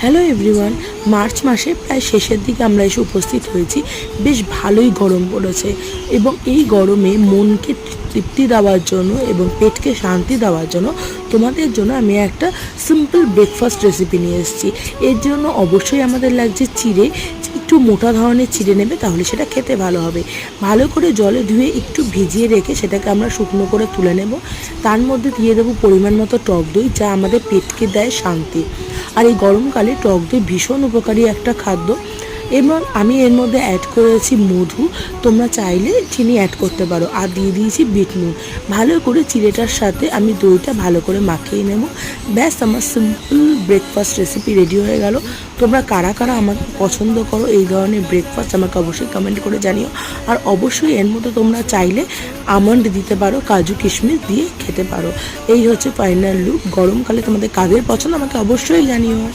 Hello everyone, March মাসে প্রায় শেষের দিকে আমরা এসে উপস্থিত হয়েছি। বেশ ভালোই গরম পড়েছে এবং এই গরমে মনকে তৃপ্তি দেওয়ার জন্য এবং পেটকে শান্তি দেওয়ার জন্য তোমাদের জন্য আমি একটা সিম্পল ব্রেকফাস্ট রেসিপি নিয়ে এসেছি। এর জন্য অবশ্যই আমাদের লাগছে চিড়ে। একটু মোটা ধরনের চিড়ে নেবে, তাহলে সেটা খেতে ভালো হবে। ভালো করে জলে ধুয়ে একটু ভিজিয়ে রেখে সেটাকে আমরা শুকনো করে তুলে নেব। তার মধ্যে দিয়ে দেবো পরিমাণ মতো টক দই, যা আমাদের পেটকে দেয় শান্তি। আর এই গরমকালে টক দই ভীষণ উপকারী একটা খাদ্য। এবং আমি এর মধ্যে অ্যাড করেছি মধু, তোমরা চাইলে চিনি অ্যাড করতে পারো। আর দিয়ে দিয়েছি বিট নুন। ভালো করে চিড়েটার সাথে আমি দইটা ভালো করে মাখিয়ে নেব। ব্যাস, আমার সিম্পল ব্রেকফাস্ট রেসিপি রেডি হয়ে গেল। তোমরা কারা কারা আমাকে পছন্দ করো এই ধরনের ব্রেকফাস্ট, আমাকে অবশ্যই কমেন্ট করে জানিও। আর অবশ্যই এর মধ্যে তোমরা চাইলে আমন্ড দিতে পারো, কাজু কিশমিশ দিয়ে খেতে পারো। এই হচ্ছে ফাইনাল লুক। গরমকালে তোমাদের কাদের পছন্দ আমাকে অবশ্যই জানিও।